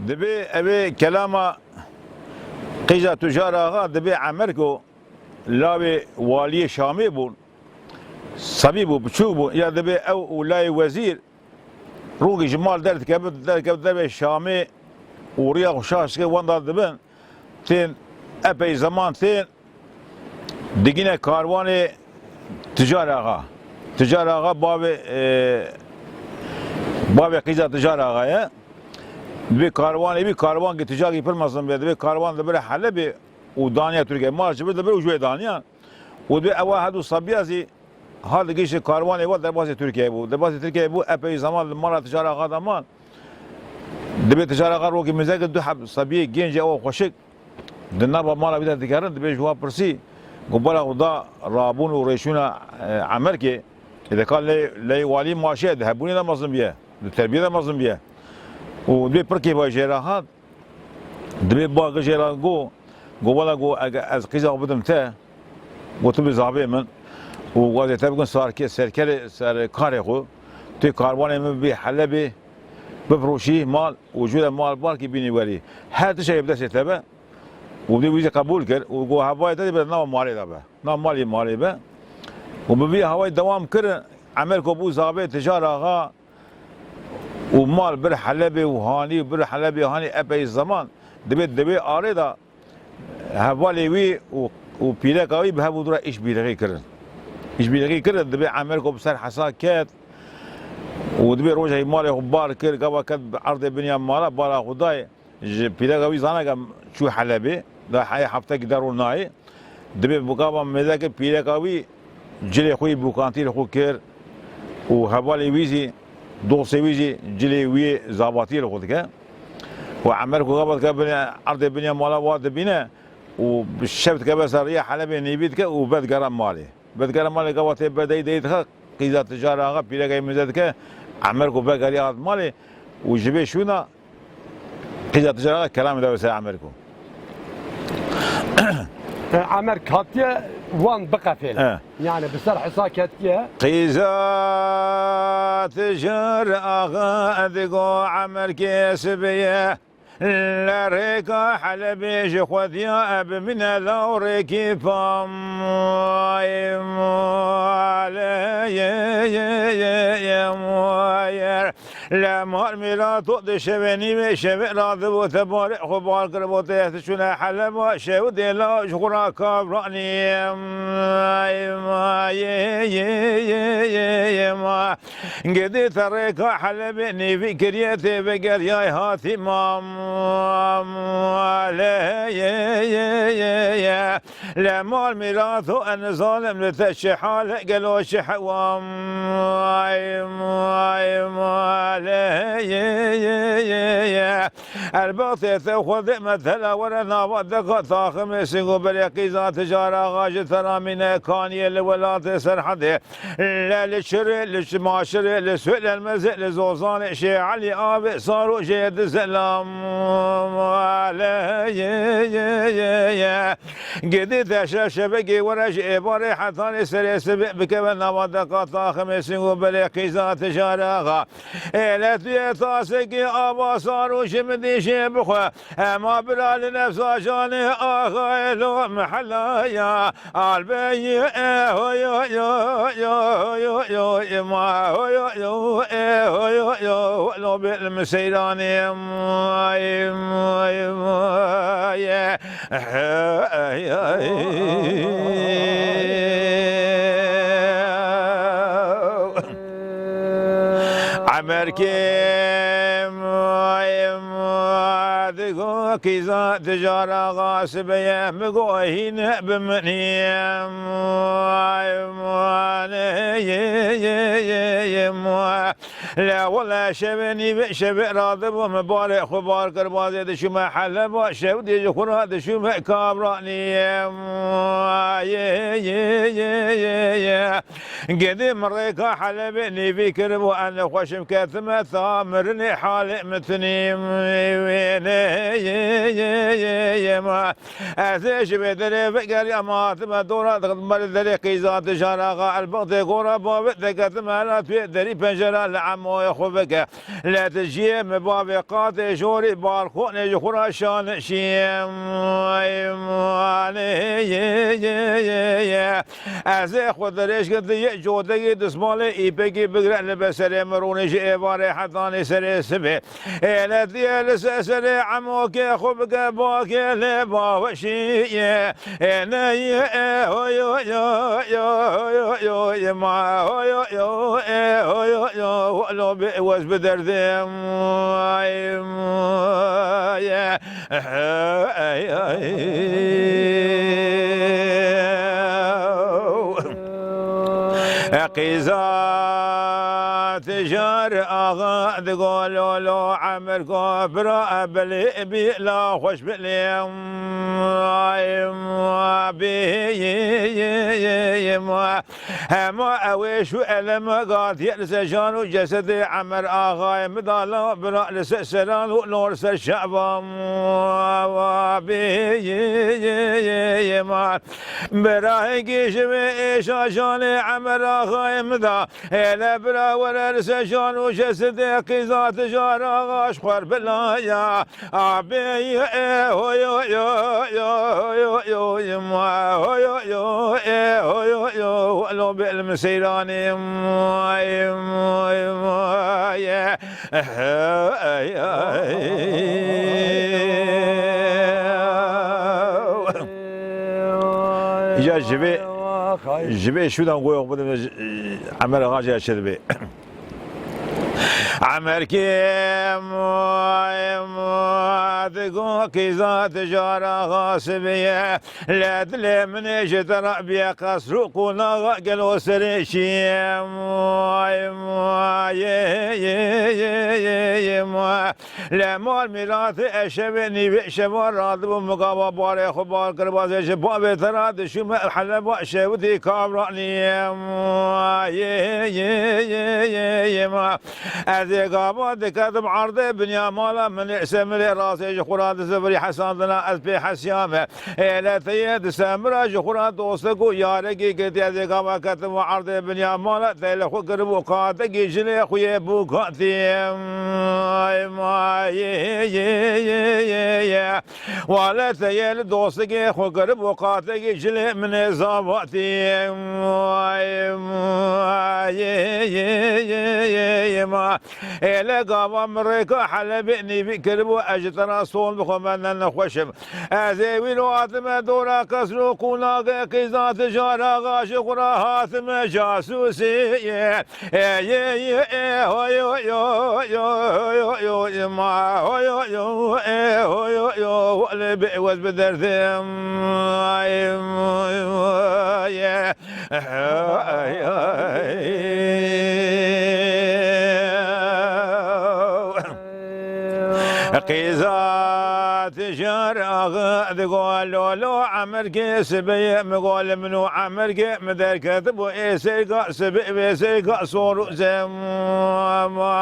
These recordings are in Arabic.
دبي أبي كلامه قيزة تجار آغا دبي عمركو لاوي والي شامي بون صبيبو بتشوبو يا دبي أو ولاي وزير روقي جمال درت كبد دبي شامي ورياض وشاش كي وندار دبن تين أبي زمان تين دقينا كارواني تجار آغا بابي قيزة تجار آغا يا bir karvan gidecek yapılmasın bir karvan da böyle Halep'i o Danya Türkiye maaşı bir de böyle ucuya Danya o bir evahadu sabiyazi hadi geçti karvan evat derbasi Türkiye bu Türkiye bu epey zaman mala ticaret adamın de ticaret roki mezek de hab sabiye genç o hoşik dinaba mala bir de dikarın de jua persi قبلا وضع رابون وريشونا عمركي اذا قال لي والي ماشي ذهبوني ده مظلم بيه التربيه ده مظلم بيه ودبي بركي باجيراها دبي باغ جيرا جو ولا جو از قيزا بدم تا وتبي زابي من وغادي تبقى صار كي سر كاريخو تي كاروان من بي حلبي بفروشي مال وجود مال بالكي بيني ولي هذا شيء يبدا تبع وبدي ويجي قبول كر وجو هواي تدي نام مالي دابا نام مالي با وببي هواي دوام كر عمل كوبو زابي تجاره غا ومال بر حلبي وهاني بر حلبي وهاني ابي الزمان دبي اريدا هوالي وي وبيلاكاوي بهبو درا ايش بيلاغي كرن دبي عمل كوب سر حساكات ودبي روجه مالي غبار كر قبا كد عرض بنيا مالا بالا خداي بيلاكاوي زانا شو حلبي ده حي حفته قدروا ناي دبي بقابا مذاك بيلاكاوي جلي خوي بوكانتي خو كير وهوالي ويزي دوسي ويجي جلي وي زاباطير خدك وعملكو قبل قبل عرض بنيا مالا واد بنا وبالشبت قبل سريع حلبي نيبيتك وبد قرام مالي قوات بداي ديتك قيزة تجارة غا بيلا جاي مزادك عملكو بقى مالي وجبي شونا قيزة تجارة كلام ده بس عملكو عمر كاتيا وان بقى فين يعني بصراحة حصا كاتيا قيزة تجار آغا أذقو عمر كيسبية لاريكا حلبي جخوذيا أب من لوريكي فام لا مال ميلا تقد شبني شبه راضي وتبارك خبار قربوت يحتشونا حلب وشو ديلا شخورا كابراني قدي تريكا حلبي نيفي كرياتي بقر ياي هاتي مام لا مال ميراثو أن ظالم لتشحال قالوا شحوام الباطل تأخذ مثلا ورنا ودق طاخم سيقو بريقيزا تجارة غاج ترى من كانية لولات سرحدة لا للشرع للمعاشرة لسوء المزق لزوزان شيء علي آبئ صاروا جيد السلام قدي تشاش بقي ورج إباري حتى سري سبق بكبن ودق طاخم سيقو بريقيزا تجارة غا إلتي تاسقي أبا صاروا شمدي شبخه ما بلا لنفس عشاني أخيلو محلايا البي لو بالمسيراني كيزا تجارة غاسبية مقوهين بمنيم لا والله شبني شبع راضب ومبارك خبار قربازي دشو ما حلب وشو دي جخورا دشو ما كابراني قديم مريكا حلب نيفي كرب وأنا خوشم كاتمة ثامرني حالي متنيم ازيش بدري فكر يا ماتم دورة تقدم دري قيزات جارغا البغض غورا بابتك تمالات في دري بنجرة لعمو يخوفك لا تجي مبابي قاتي جوري بارخوني جخورا شان شيم ازي خود ريش قد جودك دسمالي ايبكي بقرأ لبسري مروني جي باري حطاني سري سبي لا ديال سري عموك يخوفك باكي لبا وشي انا يو يو يو يو يو يو ما يو يو يو يو لو بيوز بدردم يا قيزات جار اغا تقولوا لو عمر كفر بلي بي لا خوش بلي ما اويش والم قات يلسجان وجسد عمر اغا مدالا برا لسسران ونور الشعب ما براهي ايش جاني عمر اغا مدا لا برا ولا لسجان وجسد قيزات جار اغا اشخر بالله ابي يو يو يو يو يو ما يو يو يو يو لو بالمسيراني يا جبي شو ده نقول عمل غاجي اشد عمر كيم تقول كيزات جارة غاصبية لا تلمني جترى بيا قصروق ونغا قلو سريشيم لا مال ميراث اشبني بشبار راضب مقابا باري خبار قرباز شباب تراد شو حلب شودي كامراني هذه قابات كتب عرض بنيا مالا من اسمري راسي جخورات زبري حسان دنا اسبي حسيامه لا تيد سمرا جخورات دوستكو يارقي قلت هذه قابات كتب عرض بنيا مالا تيل خو قربو قاتقي جلي خويا بوكاتي ولا تيل دوستكي خو قربو قاتقي جلي من زاباتي إلى قام مريكا حلبني بكربو أجتنا صول بخمنا نخوشم أزيوين واتم دورا كسلو كونا قيزات جارا غاش قرا هاتم جاسوسي ما اللي بيوز بدردم قيزات جار تقول لو عمر كيس بي مقول منو عمر كي مدر كتب ويسيقا سبي ويسيقا صور زماره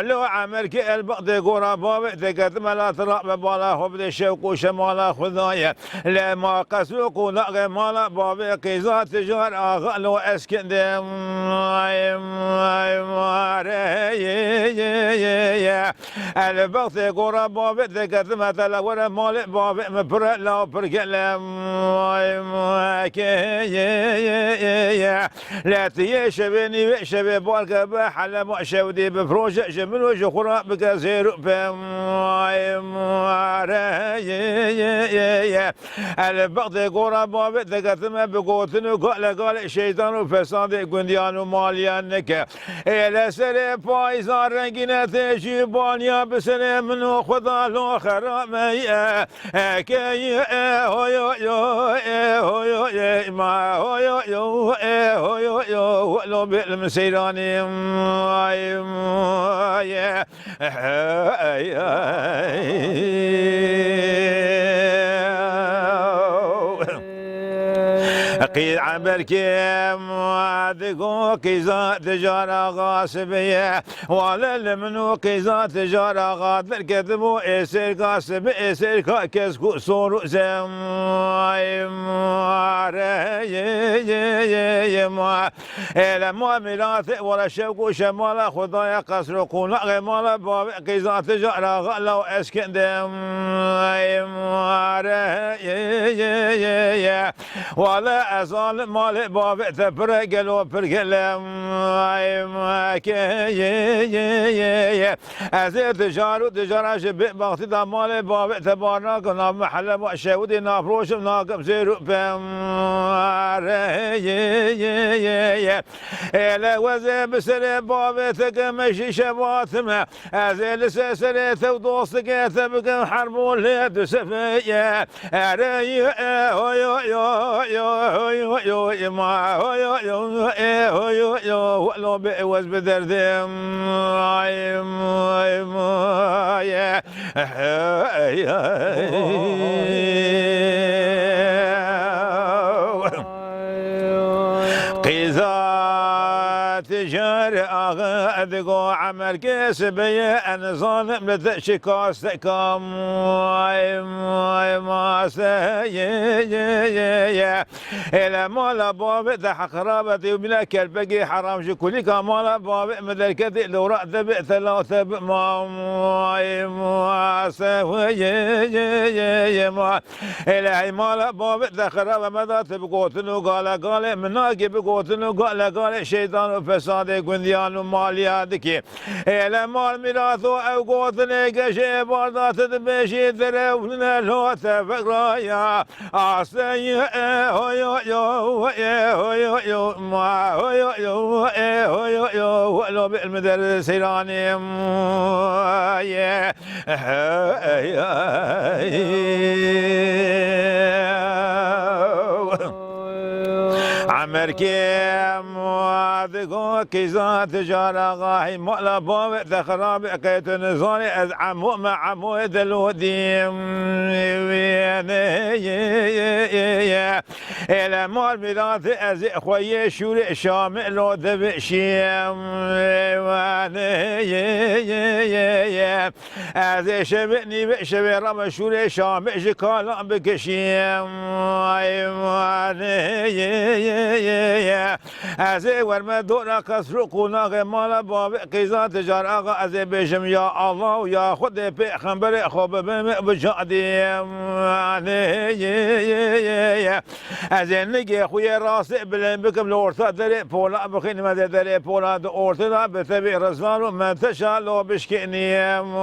لو عمر كي البقد قرابا تكتب لا تراب بالا خبد الشوق وشمالا خذايا لما قسوق ونقى مالا بابي قيزات جار لو اسكن دم البغث قرى بابي ذكرت مثلا ورا مالي بابي مبرق لا برقلم لا تيشبني وشبي بالك بحل مؤشودي بفروش جمل وجه قرى بكثير بم البغث قرى بابي ذكرت ما بقوتن قال الشيطان وفساد قنديان وماليانك الى سري فايزار رنگینه تجيبانيا بسنه منو خدا لو خرامي كي هو ما هو لو بالمسيراني قيد عبر كيم وادقو كيزا تجارة غاسبية ولا منو كيزا تجارة غاد الكذبو إسر غاسب إسر كاسكو صورو زم ما إلى مؤمنات ولا شوق شمال خدايا قصر قونا غمال باب قيزا تجارة غلو اسكن دم ولا أزال مال باب تبرقل وبرقلم أزيد تجارو تجارة شبه بغتي دا مال باب تبارنا كنا محل شودي نافروش ناقم زيرو بم إلا وزي بسري باب تقمشي شباتما أزيل سسري ثودوسك تبقى حربون ليد سفية أري ما ولو بأوز بدردم تجار أغادقو عمر كسبي أنا ظالم لتشكاستكم ما سيجي إلى مال باب تحق رابطي وبلا كالبقي حرام شكولي كمال باب مدر كذي لو رأت بئت لو ثب ما سيجي ما إلى مال باب تخرب مدى تبقوتنو قال مناقي بقوتنو قال شيطان فساد قنديان ومالياتك إلى مال ميراثو أو قوتني قشي باردات تبشي ذرفنا لو تفقرايا عصي ولو بالمدرس إيراني عمر كيم وادقو كيزا تجارة غاهي مؤلا بوب تخراب قيت نزاني عمو مع عمو دلوديم إلى مال ميلاد أزي خوي شوري شامل لو دبشيم أزي شبني بشبي رم شوري شامل جكالا بكشيم أزي ورما دونا كسرقونا غمال باب قيزا تجارة أزي بجم يا الله ويا خد بيخنبر خوب بجاديم أزي نجي خويا راسي بلين بكم لورتا دري بولا بخين ما دري بولا دورتا بتبي رزان وما تشالو بشكنيم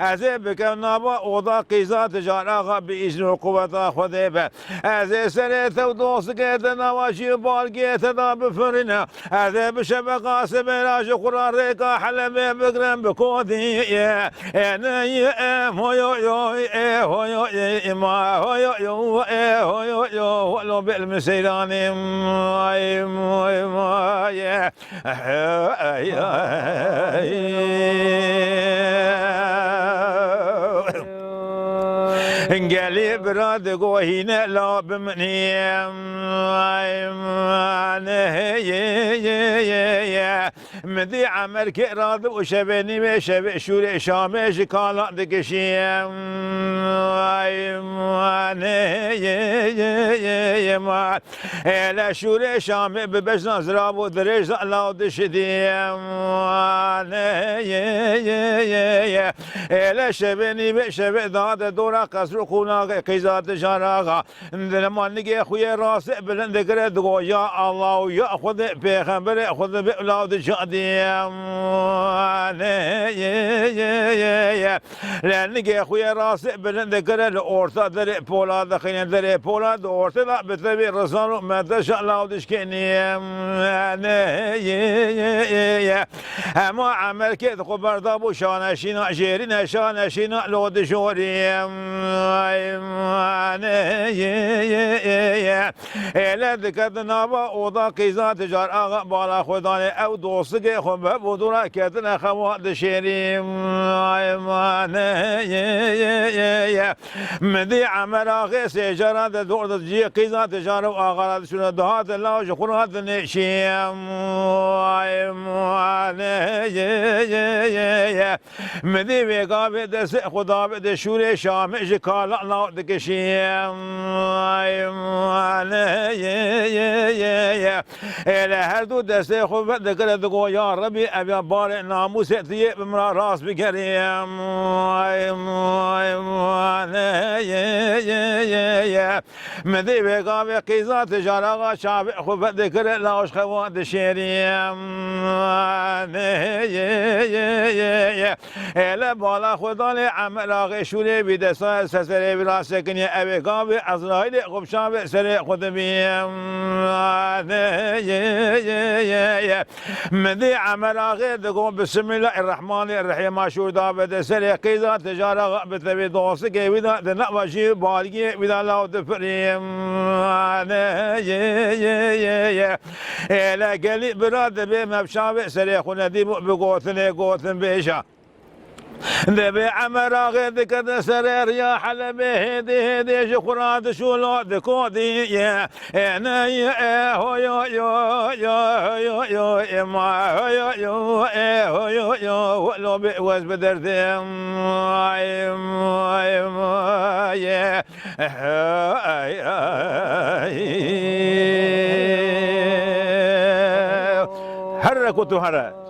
أزي بكم نابا وضا قيزا تجارة بإذن وقوة خذيبة أزي سنة ودوس قيت نواشي بالقيت ذا بفرنا أزي بشبقة سبراج قرار ريكا حلمي بقرم بكودي أنا هو ما هو ولو بالمسيراني قالي براد قوهينا لا بمنيم مدي عمر كراد وشبني بشب شوري شامش كالا دكشيم لا شوري شام ببجنا زراب ودريج لا دشديم لا شبني بشب داد دورا قصر خونا قيزات جاراغا لما نجي خويا راس بلند قرد يا الله ياخذ بيغمبر ياخذ باولاد جاديم لان نجي خويا راس بلند قرد اورتا دري بولا دخين دري بولا اورتا لا بتبي رزان ما تشاء الله دشكني اما عمل كيد خبر ضابو شانا شينا جيرنا شانا شينا لود شوري إلى ذكرت نابا وضا قيزان تجار آغا بالا خداني أو دوسك خبه بدورا كتنا خوات شيري مدي عمل آغي سيجارة دور جي قيزان تجار وآغا شنو دهات الله شخورات نشيم مدي بيقا بدس خدا بد شوري شام جكال الله دكشيم إلى هردو دس خب ذكر دقو يا ربي أبي بار ناموس تي بمرا راس بكريم مدي بيقا بقيزات تجارة شاب خب ذكر لاش خوات شيريم إلى بالا خداني عمل آغي شوري بدسا سسري بلا سكني أبي قابي عزرائيل خب شاب سري خدميم مدي عمل آغي دقوم بسم الله الرحمن الرحيم ماشور دابد سري قيزا تجارة غابت بي دوسك ودا دنقوشي بالغي ودا لاو دفريم إلى قلي براد بي مبشاب سري خندي بقوتني قوتن بيشا ذبي عمر غير كذا سرير يا حلبي هدي هدي شخرات شولو دكودي يا انا يا هو يو يو يو يو يو ما يو يو يو يو لو بيوز بدرتي يا حركوا هرا